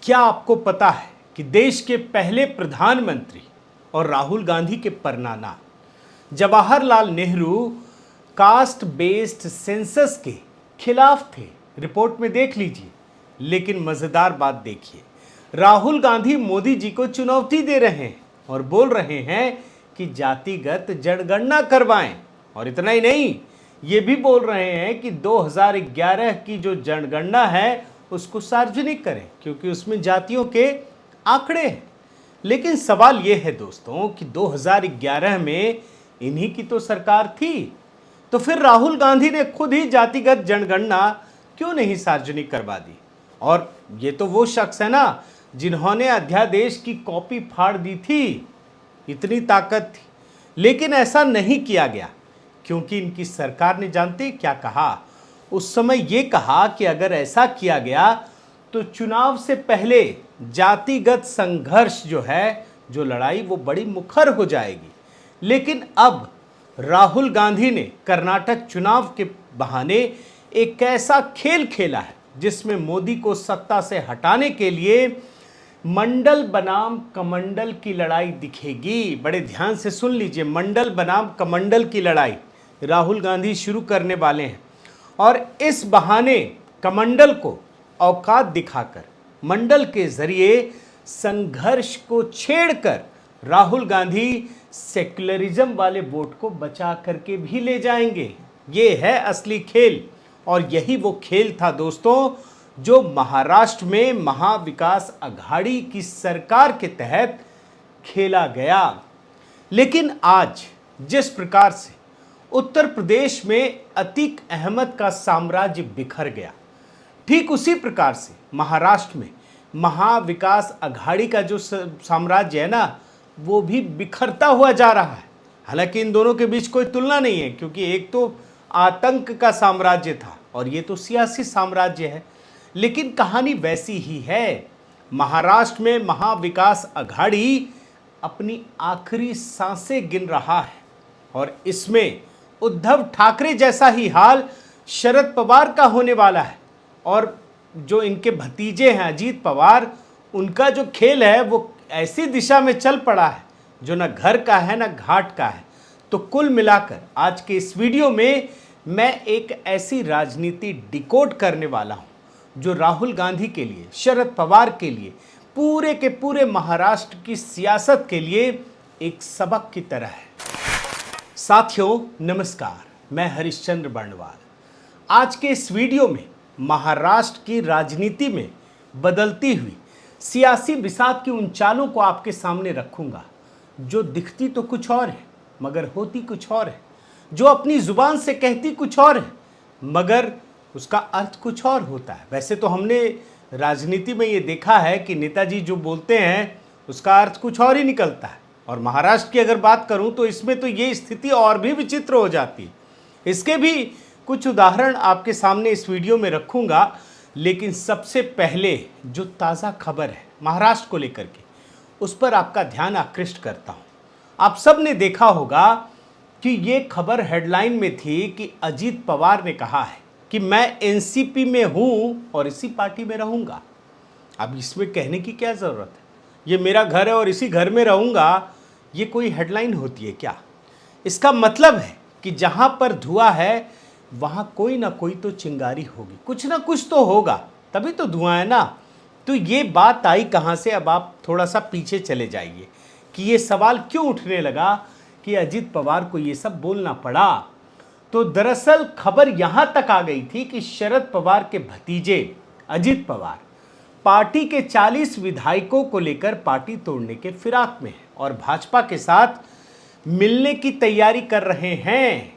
क्या आपको पता है कि देश के पहले प्रधानमंत्री और राहुल गांधी के परनाना Jawaharlal Nehru caste based census के खिलाफ थे? रिपोर्ट में देख लीजिए। लेकिन मजेदार बात देखिए, राहुल गांधी मोदी जी को चुनौती दे रहे हैं और बोल रहे हैं कि जातिगत जनगणना करवाएं। और इतना ही नहीं, ये भी बोल रहे हैं कि 2011 की जो जनगणना है उसको सार्वजनिक करें क्योंकि उसमें जातियों के आंकड़े हैं। लेकिन सवाल ये है दोस्तों कि 2011 में इन्हीं की तो सरकार थी, तो फिर राहुल गांधी ने खुद ही जातिगत जनगणना क्यों नहीं सार्वजनिक करवा दी? और ये तो वो शख्स है ना जिन्होंने अध्यादेश की कॉपी फाड़ दी थी, इतनी ताकत थी। लेकिन ऐसा नहीं किया गया क्योंकि इनकी सरकार ने जानते क्या कहा? उस समय ये कहा कि अगर ऐसा किया गया तो चुनाव से पहले जातिगत संघर्ष जो है, जो लड़ाई, वो बड़ी मुखर हो जाएगी। लेकिन अब राहुल गांधी ने कर्नाटक चुनाव के बहाने एक ऐसा खेल खेला है जिसमें मोदी को सत्ता से हटाने के लिए मंडल बनाम कमंडल की लड़ाई दिखेगी। बड़े ध्यान से सुन लीजिए, मंडल बनाम कमंडल की लड़ाई राहुल गांधी शुरू करने वाले हैं। और इस बहाने कमंडल को औकात दिखाकर मंडल के जरिए संघर्ष को छेड़कर राहुल गांधी सेक्युलरिज्म वाले वोट को बचा करके भी ले जाएंगे। ये है असली खेल। और यही वो खेल था दोस्तों जो महाराष्ट्र में महाविकास अघाड़ी की सरकार के तहत खेला गया। लेकिन आज जिस प्रकार से उत्तर प्रदेश में अतीक अहमद का साम्राज्य बिखर गया, ठीक उसी प्रकार से महाराष्ट्र में महाविकास अघाड़ी का जो साम्राज्य है ना, वो भी बिखरता हुआ जा रहा है। हालांकि इन दोनों के बीच कोई तुलना नहीं है क्योंकि एक तो आतंक का साम्राज्य था और ये तो सियासी साम्राज्य है। लेकिन कहानी वैसी ही है। महाराष्ट्र में महाविकास अघाड़ी अपनी आखिरी सांसें गिन रहा है और इसमें उद्धव ठाकरे जैसा ही हाल शरद पवार का होने वाला है। और जो इनके भतीजे हैं अजीत पवार, उनका जो खेल है वो ऐसी दिशा में चल पड़ा है जो ना घर का है ना घाट का है। तो कुल मिलाकर आज के इस वीडियो में मैं एक ऐसी राजनीति डिकोड करने वाला हूं जो राहुल गांधी के लिए, शरद पवार के लिए, पूरे के पूरे महाराष्ट्र की सियासत के लिए एक सबक की तरह है। साथियों नमस्कार, मैं हरिश्चंद्र बर्णवाल। आज के इस वीडियो में महाराष्ट्र की राजनीति में बदलती हुई सियासी बिसात की उन चालों को आपके सामने रखूंगा जो दिखती तो कुछ और है मगर होती कुछ और है, जो अपनी जुबान से कहती कुछ और है मगर उसका अर्थ कुछ और होता है। वैसे तो हमने राजनीति में ये देखा है कि नेताजी जो बोलते हैं उसका अर्थ कुछ और ही निकलता है। और महाराष्ट्र की अगर बात करूं तो इसमें तो ये स्थिति और भी विचित्र हो जाती है। इसके भी कुछ उदाहरण आपके सामने इस वीडियो में रखूंगा। लेकिन सबसे पहले जो ताज़ा खबर है महाराष्ट्र को लेकर के, उस पर आपका ध्यान आकृष्ट करता हूं। आप सब ने देखा होगा कि ये खबर हेडलाइन में थी कि अजीत पवार ने कहा है कि मैं एनसीपी में हूं और इसी पार्टी में रहूंगा। अब इसमें कहने की क्या ज़रूरत है? ये मेरा घर है और इसी घर में रहूंगा, ये कोई हेडलाइन होती है क्या? इसका मतलब है कि जहां पर धुआं है वहां कोई ना कोई तो चिंगारी होगी, कुछ ना कुछ तो होगा, तभी तो धुआं है ना। तो ये बात आई कहां से? अब आप थोड़ा सा पीछे चले जाइए कि ये सवाल क्यों उठने लगा कि अजीत पवार को ये सब बोलना पड़ा। तो दरअसल खबर यहां तक आ गई थी कि शरद पवार के भतीजे अजीत पवार पार्टी के 40 विधायकों को लेकर पार्टी तोड़ने के फिराक में हैं और भाजपा के साथ मिलने की तैयारी कर रहे हैं।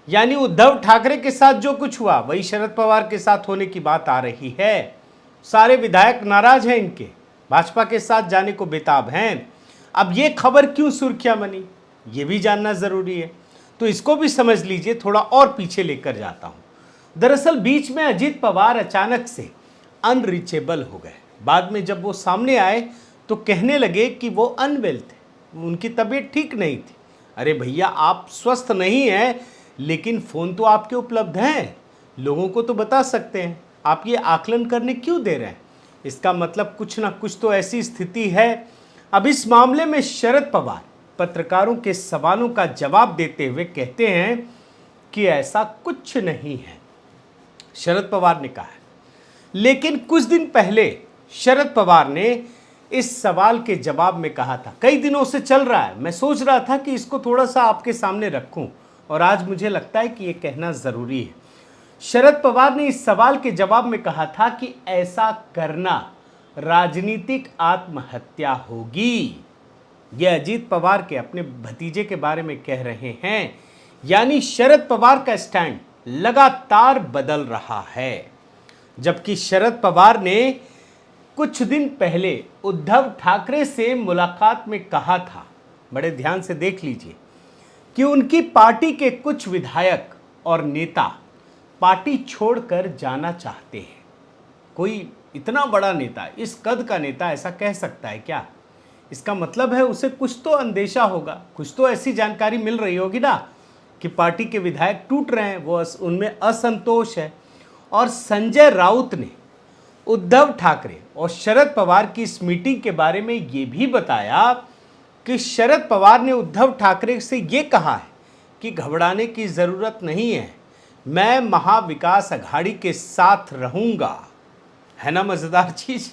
यानी उद्धव ठाकरे के साथ जो कुछ हुआ वही शरद पवार के साथ होने की बात आ रही है। सारे विधायक नाराज हैं, इनके भाजपा के साथ जाने को बेताब हैं। अब ये खबर क्यों सुर्खियां बनी, ये भी जानना जरूरी है। तो इसको भी समझ लीजिए, थोड़ा और पीछे लेकर जाता हूं। दरअसल बीच में अजीत पवार अचानक से अनरीचेबल हो गए। बाद में जब वो सामने आए तो कहने लगे कि वो अनवेल थे, उनकी तबीयत ठीक नहीं थी। अरे भैया, आप स्वस्थ नहीं हैं लेकिन फ़ोन तो आपके उपलब्ध हैं, लोगों को तो बता सकते हैं। आप ये आकलन करने क्यों दे रहे हैं? इसका मतलब कुछ ना कुछ तो ऐसी स्थिति है। अब इस मामले में शरद पवार पत्रकारों के सवालों का जवाब देते हुए कहते हैं कि ऐसा कुछ नहीं है, शरद पवार ने कहा है। लेकिन कुछ दिन पहले शरद पवार ने इस सवाल के जवाब में कहा था, कई दिनों से चल रहा है, मैं सोच रहा था कि इसको थोड़ा सा आपके सामने रखूं और आज मुझे लगता है कि ये कहना जरूरी है। शरद पवार ने इस सवाल के जवाब में कहा था कि ऐसा करना राजनीतिक आत्महत्या होगी। यह अजीत पवार के अपने भतीजे के बारे में कह रहे हैं। यानी शरद पवार का स्टैंड लगातार बदल रहा है। जबकि शरद पवार ने कुछ दिन पहले उद्धव ठाकरे से मुलाकात में कहा था, बड़े ध्यान से देख लीजिए, कि उनकी पार्टी के कुछ विधायक और नेता पार्टी छोड़कर जाना चाहते हैं। कोई इतना बड़ा नेता, इस कद का नेता ऐसा कह सकता है क्या? इसका मतलब है उसे कुछ तो अंदेशा होगा, कुछ तो ऐसी जानकारी मिल रही होगी ना कि पार्टी के विधायक टूट रहे हैं, वो उनमें असंतोष है। और संजय राउत ने उद्धव ठाकरे और शरद पवार की इस मीटिंग के बारे में ये भी बताया कि शरद पवार ने उद्धव ठाकरे से ये कहा है कि घबराने की ज़रूरत नहीं है, मैं महाविकास अघाड़ी के साथ रहूँगा। है ना मज़ेदार चीज़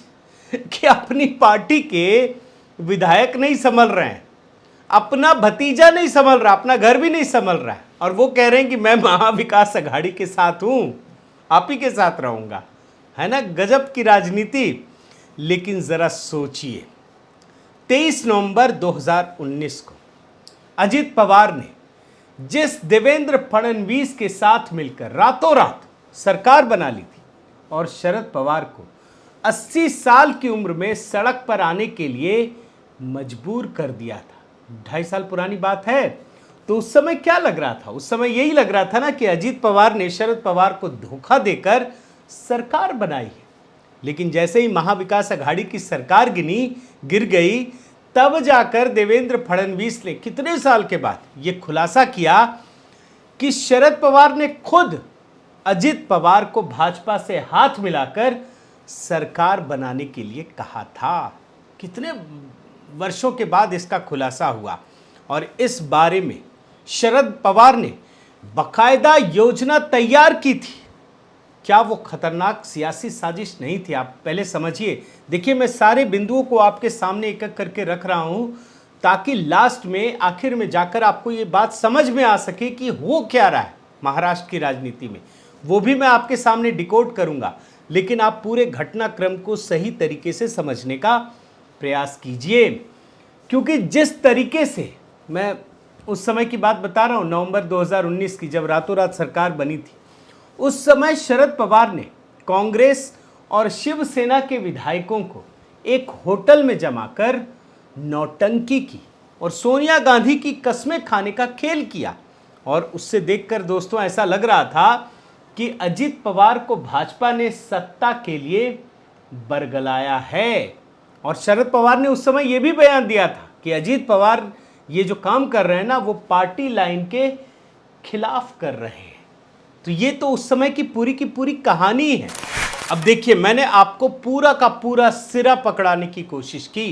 कि अपनी पार्टी के विधायक नहीं संभल रहे हैं, अपना भतीजा नहीं संभल रहा, अपना घर भी नहीं संभल रहा है, और वो कह रहे हैं कि मैं महाविकास अघाड़ी के साथ हूं, आप ही के साथ रहूंगा। है ना गजब की राजनीति। लेकिन जरा सोचिए, 23 नवंबर 2019 को अजीत पवार ने जिस देवेंद्र फडणवीस के साथ मिलकर रातों रात सरकार बना ली थी और शरद पवार को 80 साल की उम्र में सड़क पर आने के लिए मजबूर कर दिया था, 2.5 साल पुरानी बात है। तो उस समय क्या लग रहा था? उस समय यही लग रहा था ना कि अजीत पवार ने शरद पवार को धोखा देकर सरकार बनाई है। लेकिन जैसे ही महाविकास अघाड़ी की सरकार गिर गई, तब जाकर देवेंद्र फडणवीस ने कितने साल के बाद ये खुलासा किया कि शरद पवार ने खुद अजीत पवार को भाजपा से हाथ मिलाकर सरकार बनाने के लिए कहा था। कितने वर्षों के बाद इसका खुलासा हुआ और इस बारे में शरद पवार ने बकायदा योजना तैयार की थी। क्या वो खतरनाक सियासी साजिश नहीं थी? आप पहले समझिए। देखिए, मैं सारे बिंदुओं को आपके सामने एक एक करके रख रहा हूं ताकि लास्ट में, आखिर में जाकर आपको ये बात समझ में आ सके कि हो क्या रहा है महाराष्ट्र की राजनीति में। वो भी मैं आपके सामने डिकोड करूंगा, लेकिन आप पूरे घटनाक्रम को सही तरीके से समझने का प्रयास कीजिए। क्योंकि जिस तरीके से मैं उस समय की बात बता रहा हूं, नवंबर 2019 की, जब रातों रात सरकार बनी थी, उस समय शरद पवार ने कांग्रेस और शिवसेना के विधायकों को एक होटल में जमाकर नौटंकी की और सोनिया गांधी की कस्में खाने का खेल किया। और उससे देखकर दोस्तों ऐसा लग रहा था कि अजीत पवार को भाजपा ने सत्ता के लिए बरगलाया है। और शरद पवार ने उस समय यह भी बयान दिया था कि अजीत पवार ये जो काम कर रहे हैं ना, वो पार्टी लाइन के खिलाफ कर रहे हैं। तो ये तो उस समय की पूरी कहानी है। अब देखिए, मैंने आपको पूरा का पूरा सिरा पकड़ाने की कोशिश की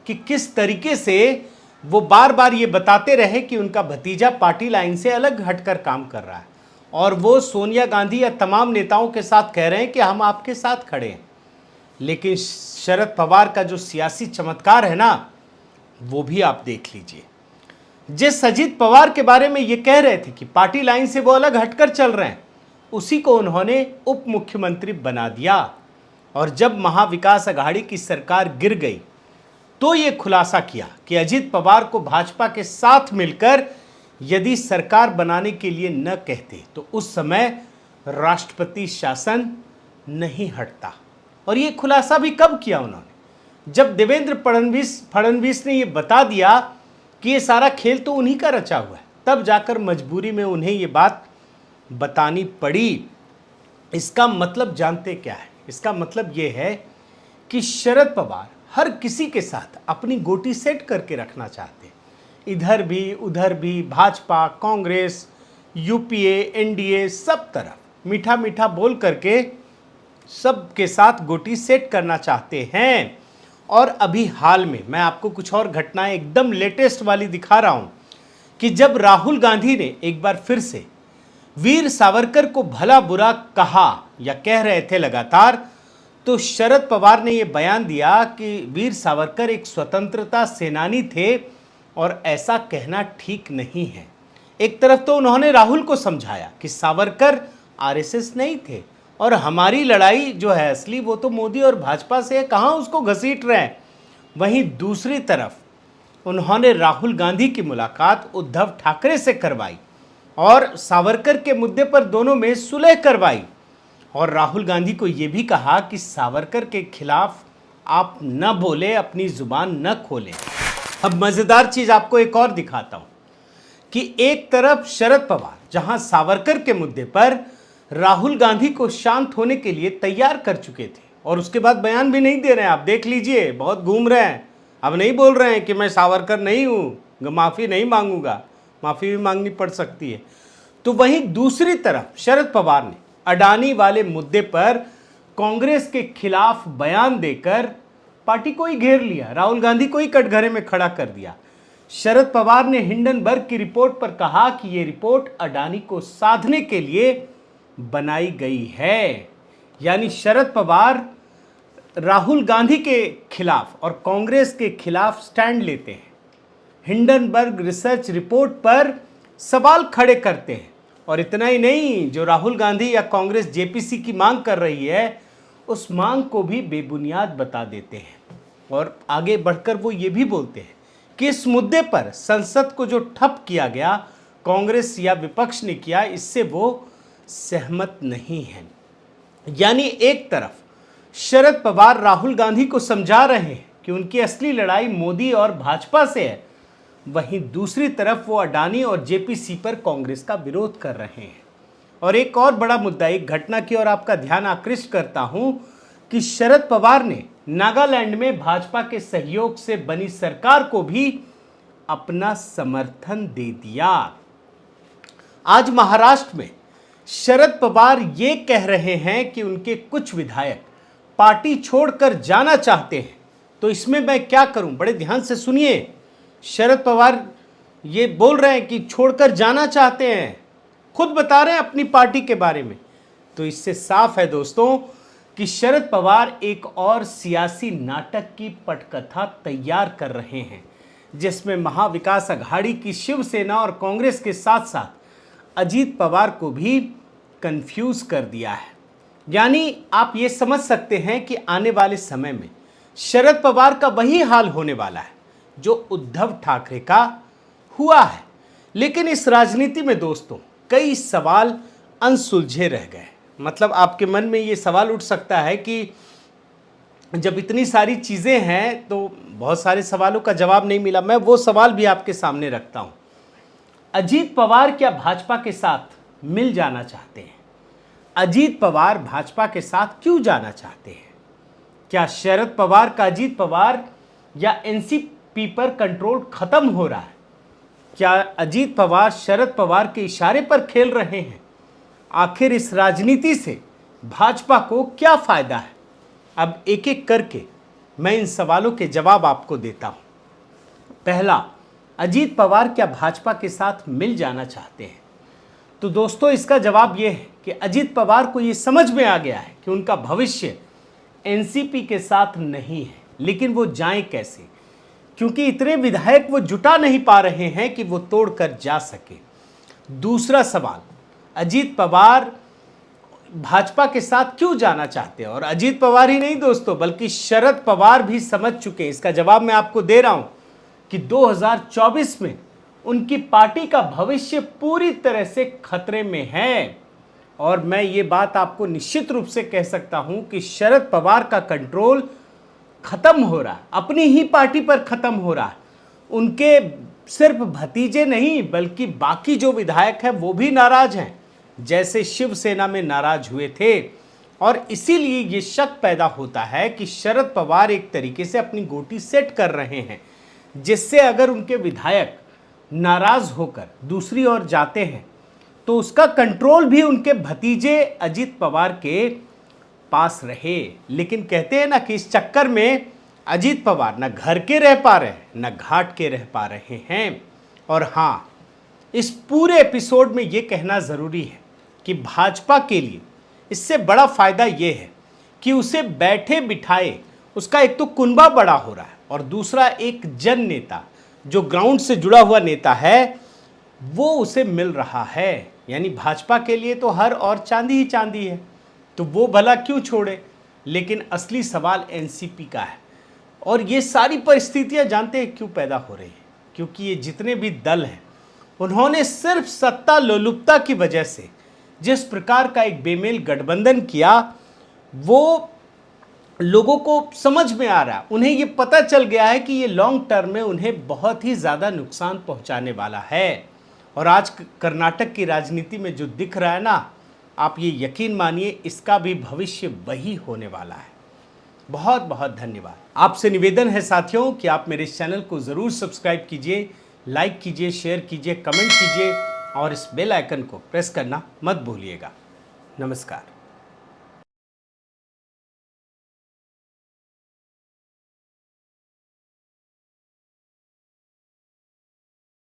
कि किस तरीके से वो बार बार ये बताते रहे कि उनका भतीजा पार्टी लाइन से अलग हटकर काम कर रहा है और वो सोनिया गांधी या तमाम नेताओं के साथ कह रहे हैं कि हम आपके साथ खड़े हैं। लेकिन शरद पवार का जो सियासी चमत्कार है ना, वो भी आप देख लीजिए। जिस अजीत पवार के बारे में ये कह रहे थे कि पार्टी लाइन से वो अलग हटकर चल रहे हैं, उसी को उन्होंने उप मुख्यमंत्री बना दिया। और जब महाविकास अघाड़ी की सरकार गिर गई तो ये खुलासा किया कि अजीत पवार को भाजपा के साथ मिलकर यदि सरकार बनाने के लिए न कहते तो उस समय राष्ट्रपति शासन नहीं हटता। और ये खुलासा भी कब किया उन्होंने? जब देवेंद्र फडणवीस ने ये बता दिया कि ये सारा खेल तो उन्हीं का रचा हुआ है, तब जाकर मजबूरी में उन्हें ये बात बतानी पड़ी। इसका मतलब जानते क्या है? इसका मतलब ये है कि शरद पवार हर किसी के साथ अपनी गोटी सेट करके रखना चाहते हैं, इधर भी उधर भी, भाजपा, कांग्रेस, यूपीए, एनडीए, सब तरफ मीठा मीठा बोल करके सबके साथ गोटी सेट करना चाहते हैं। और अभी हाल में मैं आपको कुछ और घटनाएं एकदम लेटेस्ट वाली दिखा रहा हूं कि जब राहुल गांधी ने एक बार फिर से वीर सावरकर को भला बुरा कहा या कह रहे थे लगातार, तो शरद पवार ने यह बयान दिया कि वीर सावरकर एक स्वतंत्रता सेनानी थे और ऐसा कहना ठीक नहीं है। एक तरफ तो उन्होंने राहुल को समझाया कि सावरकर आरएसएस नहीं थे और हमारी लड़ाई जो है असली वो तो मोदी और भाजपा से है, कहाँ उसको घसीट रहे हैं। वहीं दूसरी तरफ उन्होंने राहुल गांधी की मुलाकात उद्धव ठाकरे से करवाई और सावरकर के मुद्दे पर दोनों में सुलह करवाई और राहुल गांधी को यह भी कहा कि सावरकर के खिलाफ आप न बोले, अपनी जुबान न खोलें। अब मजेदार चीज आपको एक और दिखाता हूं कि एक तरफ शरद पवार जहां सावरकर के मुद्दे पर राहुल गांधी को शांत होने के लिए तैयार कर चुके थे और उसके बाद बयान भी नहीं दे रहे हैं। आप देख लीजिए, बहुत घूम रहे हैं। अब नहीं बोल रहे हैं कि मैं सावरकर नहीं हूं, माफी नहीं मांगूंगा, माफी भी मांगनी पड़ सकती है। तो वहीं दूसरी तरफ शरद पवार ने अडानी वाले मुद्दे पर कांग्रेस के खिलाफ बयान देकर पार्टी को ही घेर लिया, राहुल गांधी को ही कटघरे में खड़ा कर दिया। शरद पवार ने हिंडनबर्ग की रिपोर्ट पर कहा कि यह रिपोर्ट अडानी को साधने के लिए बनाई गई है। यानी शरद पवार राहुल गांधी के खिलाफ और कांग्रेस के खिलाफ स्टैंड लेते हैं, हिंडनबर्ग रिसर्च रिपोर्ट पर सवाल खड़े करते हैं। और इतना ही नहीं, जो राहुल गांधी या कांग्रेस जेपीसी की मांग कर रही है उस मांग को भी बेबुनियाद बता देते हैं। और आगे बढ़कर वो ये भी बोलते हैं कि इस मुद्दे पर संसद को जो ठप किया गया कांग्रेस या विपक्ष ने किया, इससे वो सहमत नहीं है। यानी एक तरफ शरद पवार राहुल गांधी को समझा रहे हैं कि उनकी असली लड़ाई मोदी और भाजपा से है, वहीं दूसरी तरफ वो अडानी और जेपीसी पर कांग्रेस का विरोध कर रहे हैं। और एक और बड़ा मुद्दा, एक घटना की ओर आपका ध्यान आकृष्ट करता हूं कि शरद पवार ने नागालैंड में भाजपा के सहयोग से बनी सरकार को भी अपना समर्थन दे दिया। आज महाराष्ट्र में शरद पवार ये कह रहे हैं कि उनके कुछ विधायक पार्टी छोड़कर जाना चाहते हैं, तो इसमें मैं क्या करूं? बड़े ध्यान से सुनिए। शरद पवार ये बोल रहे हैं कि छोड़कर जाना चाहते हैं, खुद बता रहे हैं अपनी पार्टी के बारे में। तो इससे साफ है दोस्तों कि शरद पवार एक और सियासी नाटक की पटकथा तैयार कर रहे हैं, जिसमें महाविकास अघाड़ी की शिवसेना और कांग्रेस के साथ साथ अजीत पवार को भी कंफ्यूज कर दिया है। यानी आप ये समझ सकते हैं कि आने वाले समय में शरद पवार का वही हाल होने वाला है जो उद्धव ठाकरे का हुआ है। लेकिन इस राजनीति में दोस्तों कई सवाल अनसुलझे रह गए। मतलब आपके मन में ये सवाल उठ सकता है कि जब इतनी सारी चीज़ें हैं तो बहुत सारे सवालों का जवाब नहीं मिला। मैं वो सवाल भी आपके सामने रखता हूं। अजीत पवार क्या भाजपा के साथ मिल जाना चाहते हैं? अजीत पवार भाजपा के साथ क्यों जाना चाहते हैं? क्या शरद पवार का अजीत पवार या एनसीपी पर कंट्रोल खत्म हो रहा है? क्या अजीत पवार शरद पवार के इशारे पर खेल रहे हैं? आखिर इस राजनीति से भाजपा को क्या फायदा है? अब एक एक करके मैं इन सवालों के जवाब आपको देता हूं। पहला, अजीत पवार क्या भाजपा के साथ मिल जाना चाहते हैं? तो दोस्तों इसका जवाब यह है कि अजीत पवार को यह समझ में आ गया है कि उनका भविष्य एनसीपी के साथ नहीं है। लेकिन वो जाएं कैसे? क्योंकि इतने विधायक वो जुटा नहीं पा रहे हैं कि वो तोड़कर जा सके। दूसरा सवाल, अजीत पवार भाजपा के साथ क्यों जाना चाहते हैं? और अजीत पवार ही नहीं दोस्तों, बल्कि शरद पवार भी समझ चुके हैं। इसका जवाब मैं आपको दे रहा हूं कि 2024 में उनकी पार्टी का भविष्य पूरी तरह से खतरे में है। और मैं ये बात आपको निश्चित रूप से कह सकता हूं कि शरद पवार का कंट्रोल खत्म हो रहा है, अपनी ही पार्टी पर खत्म हो रहा है। उनके सिर्फ भतीजे नहीं बल्कि बाकी जो विधायक हैं वो भी नाराज हैं, जैसे शिवसेना में नाराज हुए थे। और इसीलिए ये शक पैदा होता है कि शरद पवार एक तरीके से अपनी गोटी सेट कर रहे हैं, जिससे अगर उनके विधायक नाराज होकर दूसरी ओर जाते हैं तो उसका कंट्रोल भी उनके भतीजे अजीत पवार के पास रहे। लेकिन कहते हैं ना कि इस चक्कर में अजीत पवार न घर के रह पा रहे न घाट के रह पा रहे हैं। और हाँ, इस पूरे एपिसोड में ये कहना ज़रूरी है कि भाजपा के लिए इससे बड़ा फायदा ये है कि उसे बैठे बिठाए उसका एक तो कुनबा बड़ा हो रहा है और दूसरा एक जन नेता जो ग्राउंड से जुड़ा हुआ नेता है वो उसे मिल रहा है। यानी भाजपा के लिए तो हर और चांदी ही चांदी है, तो वो भला क्यों छोड़े। लेकिन असली सवाल एनसीपी का है और ये सारी परिस्थितियां जानते हैं क्यों पैदा हो रही हैं, क्योंकि ये जितने भी दल हैं उन्होंने सिर्फ सत्ता लोलुपता की वजह से जिस प्रकार का एक बेमेल गठबंधन किया वो लोगों को समझ में आ रहा है। उन्हें ये पता चल गया है कि ये लॉन्ग टर्म में उन्हें बहुत ही ज़्यादा नुकसान पहुंचाने वाला है। और आज कर्नाटक की राजनीति में जो दिख रहा है ना, आप ये यकीन मानिए इसका भी भविष्य वही होने वाला है। बहुत बहुत धन्यवाद। आपसे निवेदन है साथियों कि आप मेरे इस चैनल को ज़रूर सब्सक्राइब कीजिए, लाइक कीजिए, शेयर कीजिए, कमेंट कीजिए और इस बेल आइकन को प्रेस करना मत भूलिएगा। नमस्कार।